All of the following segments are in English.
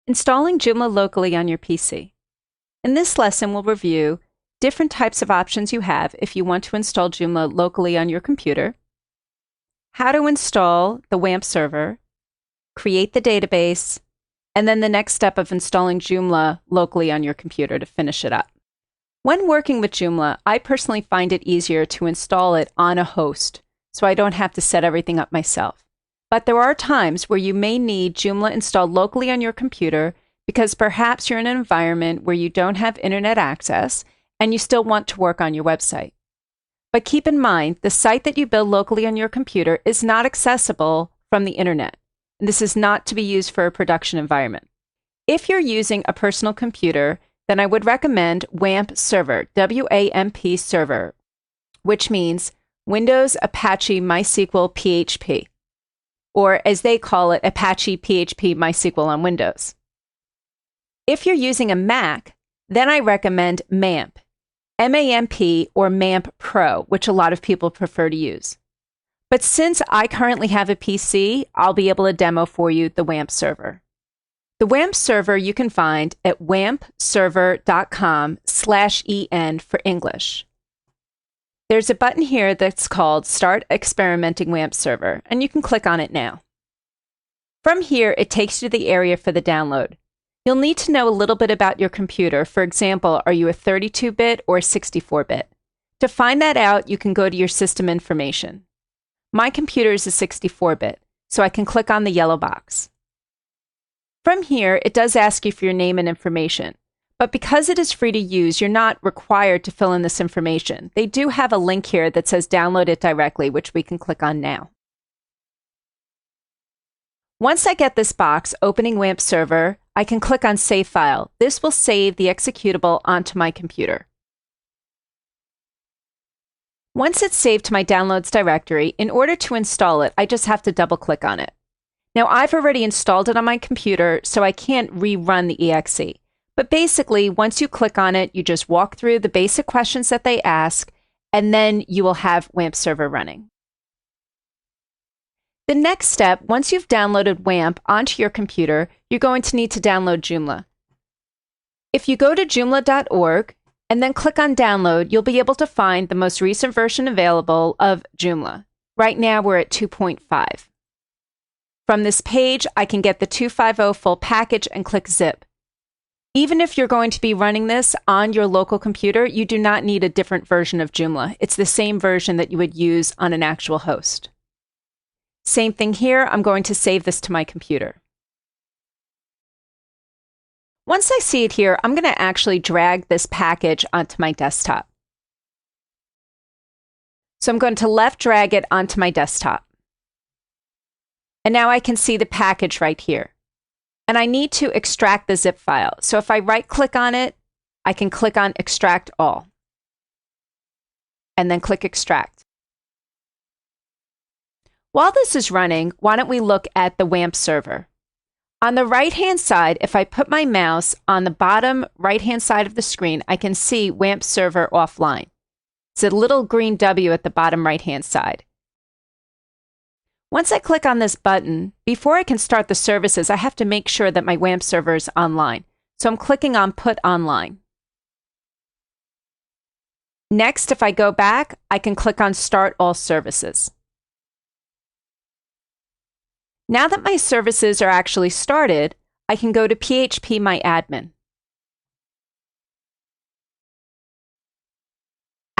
Installing Joomla locally on your PC. In this lesson, we'll review different types of options you have if you want to install Joomla locally on your computer, how to install the WAMP server, create the database, and then the next step of installing Joomla locally on your computer to finish it up. When working with Joomla, I personally find it easier to install it on a host, so I don't have to set everything up myself. But there are times where you may need Joomla installed locally on your computer because perhaps you're in an environment where you don't have internet access and you still want to work on your website. But keep in mind, the site that you build locally on your computer is not accessible from the internet. And this is not to be used for a production environment. If you're using a personal computer, then I would recommend WAMP server, W-A-M-P server, which means Windows Apache MySQL PHP, or as they call it, Apache PHP MySQL on Windows. If you're using a Mac, then I recommend MAMP, M-A-M-P, or MAMP Pro, which a lot of people prefer to use. But since I currently have a PC, I'll be able to demo for you the WAMP server. The WAMP server you can find at wampserver.com/en for English. There's a button here that's called Start Experimenting WAMP Server, and you can click on it now. From here, it takes you to the area for the download. You'll need to know a little bit about your computer. For example, are you a 32-bit or 64-bit? To find that out, you can go to your system information. My computer is a 64-bit, so I can click on the yellow box. From here, it does ask you for your name and information. But because it is free to use, you're not required to fill in this information. They do have a link here that says download it directly, which we can click on now. Once I get this box opening WAMP server, I can click on Save File. This will save the executable onto my computer. Once it's saved to my Downloads directory, in order to install it, I just have to double-click on it. Now, I've already installed it on my computer, so I can't rerun the exe. But basically, once you click on it, you just walk through the basic questions that they ask, and then you will have WAMP server running. The next step, once you've downloaded WAMP onto your computer, you're going to need to download Joomla. If you go to joomla.org and then click on Download, you'll be able to find the most recent version available of Joomla. Right now, we're at 2.5. From this page, I can get the 2.50 full package and click Zip. Even if you're going to be running this on your local computer, you do not need a different version of Joomla. It's the same version that you would use on an actual host. Same thing here. I'm going to save this to my computer. Once I see it here, I'm going to actually drag this package onto my desktop. So I'm going to left drag it onto my desktop. And now I can see the package right here. And I need to extract the zip file. So if I right-click on it, I can click on Extract All. And then click Extract. While this is running, why don't we look at the WAMP server. On the right-hand side, if I put my mouse on the bottom right-hand side of the screen, I can see WAMP server offline. It's a little green W at the bottom right-hand side. Once I click on this button, before I can start the services, I have to make sure that my WAMP server is online. So I'm clicking on Put Online. Next, if I go back, I can click on Start All Services. Now that my services are actually started, I can go to phpMyAdmin.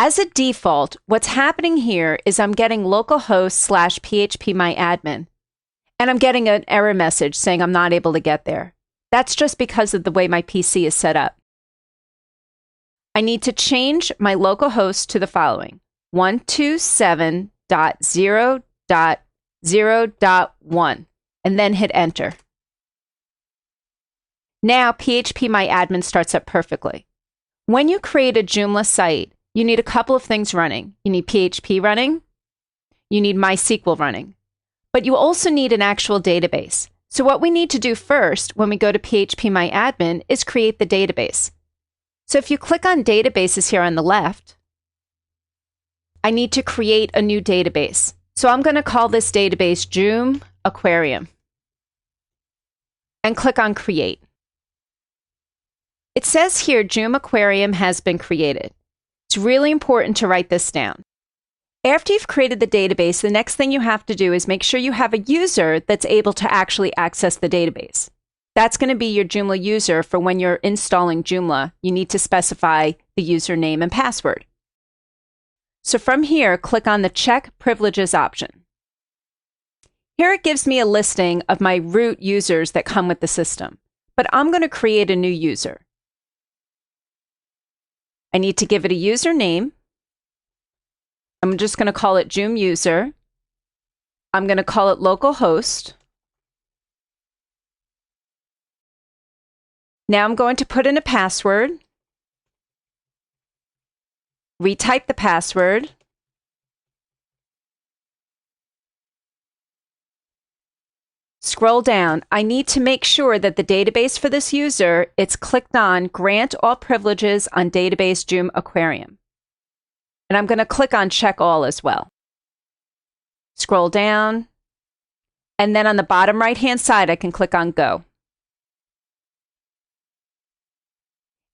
As a default, what's happening here is I'm getting localhost/phpMyAdmin, and I'm getting an error message saying I'm not able to get there. That's just because of the way my PC is set up. I need to change my localhost to the following: 127.0.0.1, and then hit Enter. Now phpMyAdmin starts up perfectly. When you create a Joomla site, you need a couple of things running. You need PHP running, you need MySQL running, but you also need an actual database. So what we need to do first when we go to phpMyAdmin is create the database. So if you click on Databases here on the left, I need to create a new database. So I'm going to call this database Joom Aquarium and click on Create. It says here Joom Aquarium has been created. It's really important to write this down. After you've created the database, the next thing you have to do is make sure you have a user that's able to actually access the database. That's going to be your Joomla user for when you're installing Joomla. You need to specify the username and password. So from here, click on the Check Privileges option. Here it gives me a listing of my root users that come with the system, but I'm going to create a new user. I need to give it a username. I'm just going to call it Joom user. I'm going to call it localhost. Now I'm going to put in a password, retype the password, scroll down. I need to make sure that the database for this user, it's clicked on Grant All Privileges on Database Joom Aquarium. And I'm going to click on Check All as well. Scroll down, and then on the bottom right-hand side, I can click on Go.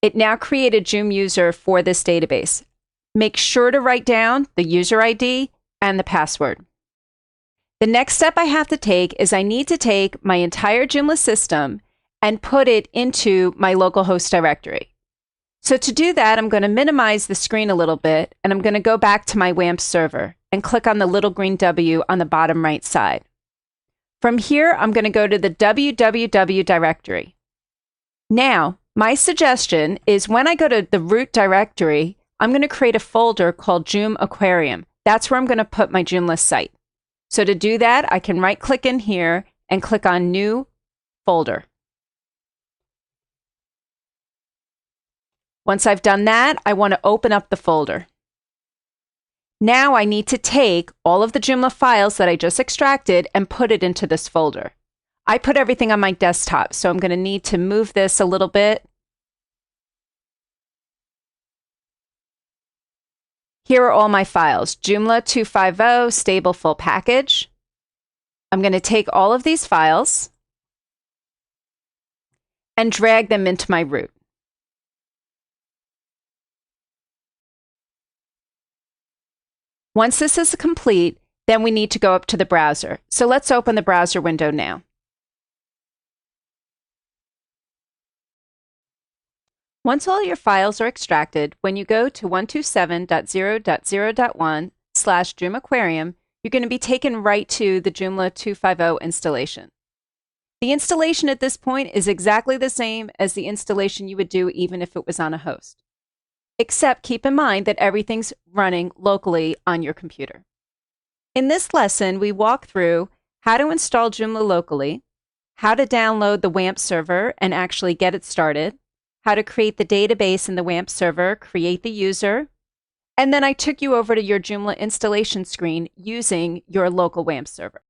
It now created Joom user for this database. Make sure to write down the user ID and the password. The next step I have to take is I need to take my entire Joomla system and put it into my localhost directory. So to do that, I'm going to minimize the screen a little bit, and I'm going to go back to my WAMP server and click on the little green W on the bottom right side. From here, I'm going to go to the www directory. Now, my suggestion is when I go to the root directory, I'm going to create a folder called Joom Aquarium. That's where I'm going to put my Joomla site. So to do that, I can right-click in here and click on New Folder. Once I've done that, I want to open up the folder. Now I need to take all of the Joomla files that I just extracted and put it into this folder. I put everything on my desktop, so I'm going to need to move this a little bit. Here are all my files. Joomla 250 stable full package. I'm going to take all of these files and drag them into my root. Once this is complete, then we need to go up to the browser. So let's open the browser window now. Once all your files are extracted, when you go to 127.0.0.1/Joom Aquarium, you're going to be taken right to the Joomla 250 installation. The installation at this point is exactly the same as the installation you would do even if it was on a host. Except keep in mind that everything's running locally on your computer. In this lesson, we walk through how to install Joomla locally, how to download the WAMP server and actually get it started, how to create the database in the WAMP server, create the user, and then I took you over to your Joomla installation screen using your local WAMP server.